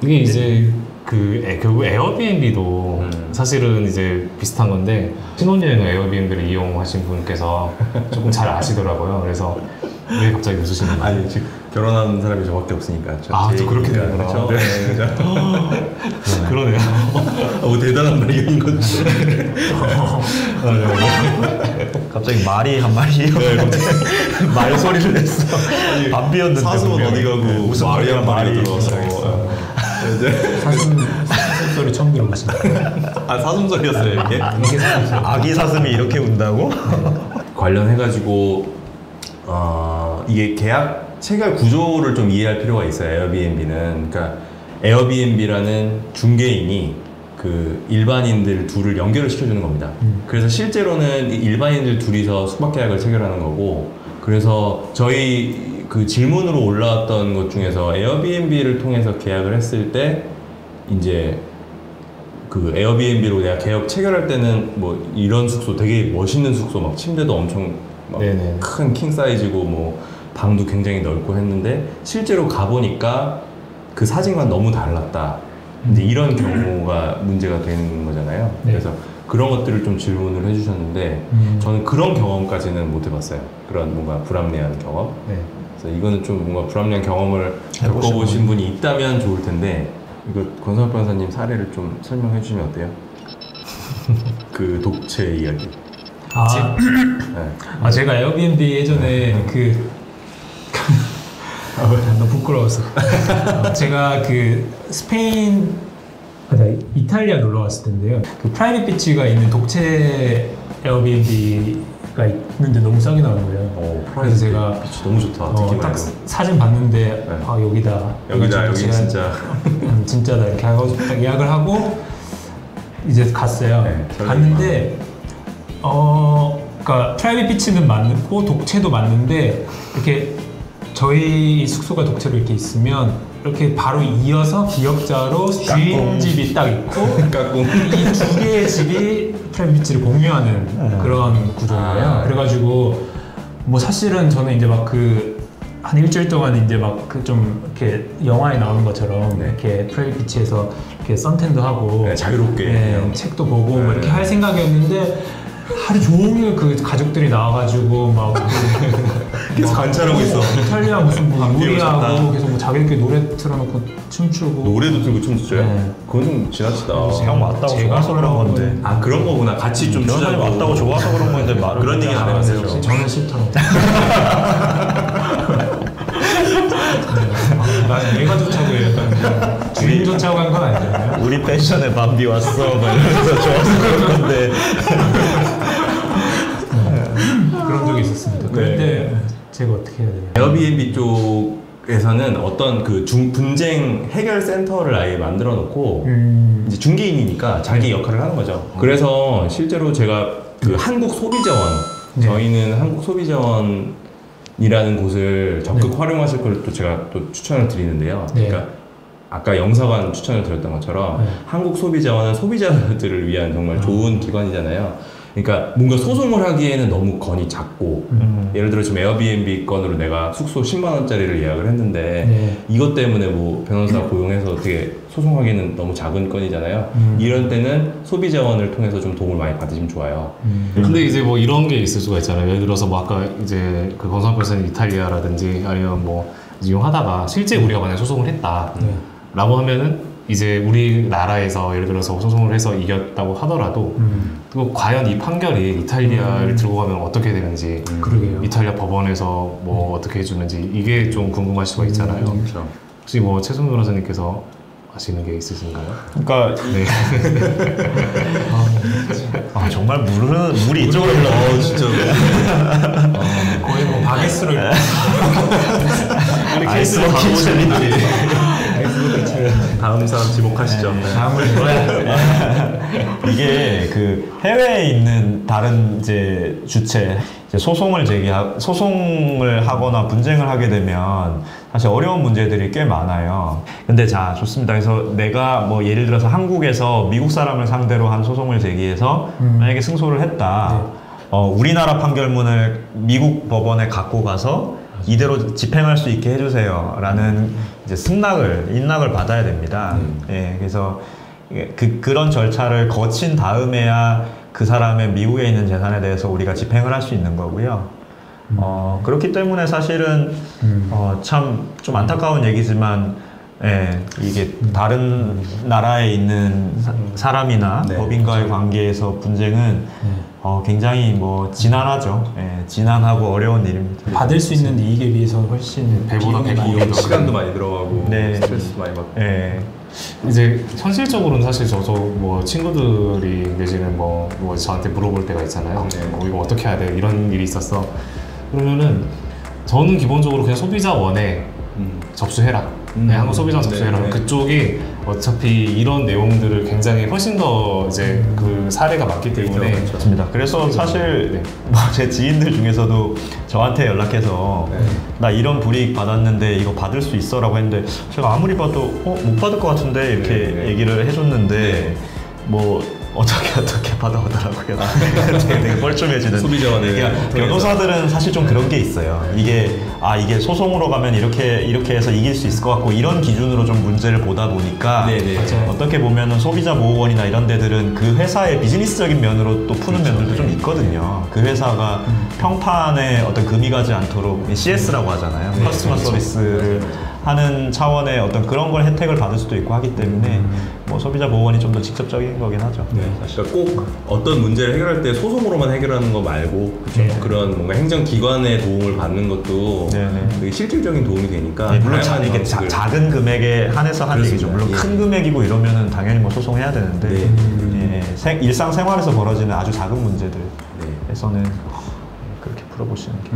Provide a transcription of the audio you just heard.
이게 이제 결국 에어비앤비도 사실은 이제 비슷한 건데 신혼여행을 에어비앤비를 이용하신 분께서 조금 잘 아시더라고요. 그래서 왜 갑자기 웃으시는 거예요? 아니 지금 결혼한 사람이 저밖에 없으니까. 또 그렇게 되는구나. 그렇죠? 네, 그렇죠. 그러네요. 뭐 대단한 발견인 거죠. 갑자기 말이 한 마리 말 소리를 냈어. 안 비었는데 사슴은 어디 가고 무슨 말이 한 마리 들어왔어. 사슴 소리 처음 들어봤습니다. 아 사슴 소리였어요 이게? 아기 사슴이 이렇게 운다고? 관련해가지고 이게 계약 체결 구조를 좀 이해할 필요가 있어요. 에어비앤비는 그러니까 에어비앤비라는 중개인이 그 일반인들 둘을 연결을 시켜주는 겁니다. 그래서 실제로는 일반인들 둘이서 숙박 계약을 체결하는 거고, 그래서 저희 그 질문으로 올라왔던 것 중에서 에어비앤비를 통해서 계약을 했을 때 이제 그 에어비앤비로 내가 계약 체결할 때는 뭐 이런 숙소 되게 멋있는 숙소 막 침대도 엄청 막 큰 킹 사이즈고 뭐 방도 굉장히 넓고 했는데 실제로 가보니까 그 사진과 너무 달랐다. 근데 이런 경우가 문제가 되는 거잖아요. 네. 그래서 그런 것들을 좀 질문을 해주셨는데 저는 그런 경험까지는 못 해봤어요. 그런 뭔가 불합리한 경험. 네. 그래서 이거는 좀 뭔가 불합리한 경험을 겪어보신 분이 있다면 좋을 텐데, 이거 권성혁 변호사님 사례를 좀 설명해 주시면 어때요? 그 독채 이야기. 네. 제가 에어비앤비 예전에 너무 부끄러워서 제가 스페인 이탈리아 놀러 갔을 텐데요. 그 프라이빗 비치가 있는 독채 에어비앤비가 있는데 너무 싸게 나온 거예요. 그래서 제가 비치 너무 좋다. 딱 사진 봤는데 여기다 여기 진짜 진짜다 이렇게 하고 딱 예약을 하고 이제 갔어요. 갔는데 그러니까 프라이빗 비치는 맞고 독채도 맞는데 이렇게 저희 숙소가 독채로 이렇게 있으면 이렇게 바로 이어서 기역자로 주인집이 딱 있고 이 두 개의 집이 프라이빗 비치를 공유하는 그런 구조예요. 그래가지고 뭐 사실은 저는 이제 막 한 일주일 동안 이제 막 좀 이렇게 영화에 나오는 것처럼 이렇게 프라이빗 비치에서 이렇게 선탠도 하고 자유롭게 책도 보고 뭐 이렇게 할 생각이었는데 하루 종일 그 가족들이 나와가지고 막 계속 관찰하고 있어. 이탈리아 무슨 뭐 요리하고 계속 뭐 자기들끼리 노래 틀어놓고 춤추고. 노래도 틀고 춤추죠? 그건 좀 지나치다. 형 왔다고 좋아서 그런 건데. 그런 거구나. 같이 좀 변호사님 왔다고 좋아서 그런 건데 말을 그런 얘기 안 해봤어요. 저는 싫더라고. 난 얘가조차도 약간 주인조차고 한 건 아니잖아요. 우리 펜션에 밤비 왔어 막 이러면서 좋아서 그런 건데. 그런 적이 있었습니다. 그런데 제가 어떻게 해야 되냐. 에어비앤비 쪽에서는 어떤 그 분쟁 해결 센터를 아예 만들어 놓고 이제 중개인이니까 자기 역할을 하는 거죠. 그래서 실제로 제가 그 한국 소비자원, 저희는 한국 소비자원 이라는 곳을 적극 활용하실 걸 또 제가 또 추천을 드리는데요. 그러니까 아까 영사관 추천을 드렸던 것처럼 한국 소비자원은 소비자들을 위한 정말 좋은 기관이잖아요. 그러니까 뭔가 소송을 하기에는 너무 건이 작고 예를 들어 지금 에어비앤비 건으로 내가 숙소 10만 원짜리를 예약을 했는데 이것 때문에 뭐 변호사 고용해서 어떻게 소송하기는 너무 작은 건이잖아요. 이런 때는 소비자원을 통해서 좀 도움을 많이 받으시면 좋아요. 근데 이제 뭐 이런 게 있을 수가 있잖아요. 예를 들어서 뭐 아까 이제 그 권성혁 변호사님 이탈리아라든지 아니면 뭐 이용하다가 실제 우리가 만약 소송을 했다 라고 하면은 이제 우리나라에서 예를 들어서 소송을 해서 이겼다고 하더라도 또 과연 이 판결이 이탈리아를 들고 가면 어떻게 되는지 이탈리아 법원에서 뭐 어떻게 해주는지 이게 좀 궁금할 수가 있잖아요. 그렇죠. 혹시 뭐 최승 변호사님께서 아시는 게 있으신가요? 그러니까 정말 물이 이쪽으로 흘러. 진짜. 거의 뭐 바게스로 아이스버킷 챌린지. 다음 사람 지목하시죠. 다음을 이게 그 해외에 있는 다른 이제 주체 소송을 하거나 분쟁을 하게 되면 사실 어려운 문제들이 꽤 많아요. 근데 자, 좋습니다. 그래서 내가 뭐 예를 들어서 한국에서 미국 사람을 상대로 한 소송을 제기해서 만약에 승소를 했다. 우리나라 판결문을 미국 법원에 갖고 가서 이대로 집행할 수 있게 해주세요라는 이제 인락을 받아야 됩니다. 예, 그래서 그런 절차를 거친 다음에야 그 사람의 미국에 있는 재산에 대해서 우리가 집행을 할 수 있는 거고요. 그렇기 때문에 사실은 참 좀 안타까운 얘기지만 예, 이게 다른 나라에 있는 사람이나 네, 법인과의 관계에서 분쟁은 굉장히 뭐 진한하죠. 예, 진한하고 어려운 일입니다. 받을 수 있는 이익에 비해서 훨씬 배보다 비용이 많이 비용이 더 시간도 많이 들어가고 네. 스트레스 많이 받고. 예, 이제 현실적으로는 사실 저도 뭐 친구들이 내지는 뭐 저한테 물어볼 때가 있잖아요. 네. 이거 어떻게 해야 돼? 이런 일이 있었어. 그러면은 저는 기본적으로 그냥 소비자원에 접수해라. 네, 한국 소비자 접수해라. 네, 네. 그쪽이 어차피 이런 내용들을 굉장히 훨씬 더 이제 그 사례가 많기 때문에 그렇죠. 맞습니다. 그래서 사실 뭐 제 지인들 중에서도 저한테 연락해서 네. 나 이런 불이익 받았는데 이거 받을 수 있어라고 했는데 제가 아무리 봐도 못 받을 것 같은데 이렇게 네, 네. 얘기를 해줬는데 뭐 어떻게 받아오더라고요. 되게 뻘쭘해지는. 소비자원을 그러니까 통해서. 변호사들은 사실 좀 그런 게 있어요. 이게 소송으로 가면 이렇게 해서 이길 수 있을 것 같고 이런 기준으로 좀 문제를 보다 보니까 네네. 어떻게 보면은 소비자 보호원이나 이런 데들은 그 회사의 비즈니스적인 면으로 또 푸는 그렇죠. 면들도 좀 있거든요. 그 회사가 평판에 어떤 금이 가지 않도록 CS라고 하잖아요. 커스터머 서비스를 하는 차원의 어떤 그런 걸 혜택을 받을 수도 있고 하기 때문에 뭐 소비자 보호원이 좀 더 직접적인 거긴 하죠. 그러니까 꼭 어떤 문제를 해결할 때 소송으로만 해결하는 거 말고 그런 뭔가 행정기관의 도움을 받는 것도 네네. 되게 실질적인 도움이 되니까 네, 물론 다양한 이게 방식을. 작은 금액에 한해서 하는 얘기죠. 그렇습니다. 물론 예. 큰 금액이고 이러면은 당연히 뭐 소송해야 되는데 네. 일상생활에서 벌어지는 아주 작은 문제들에서는 네. 그렇게 풀어보시는 게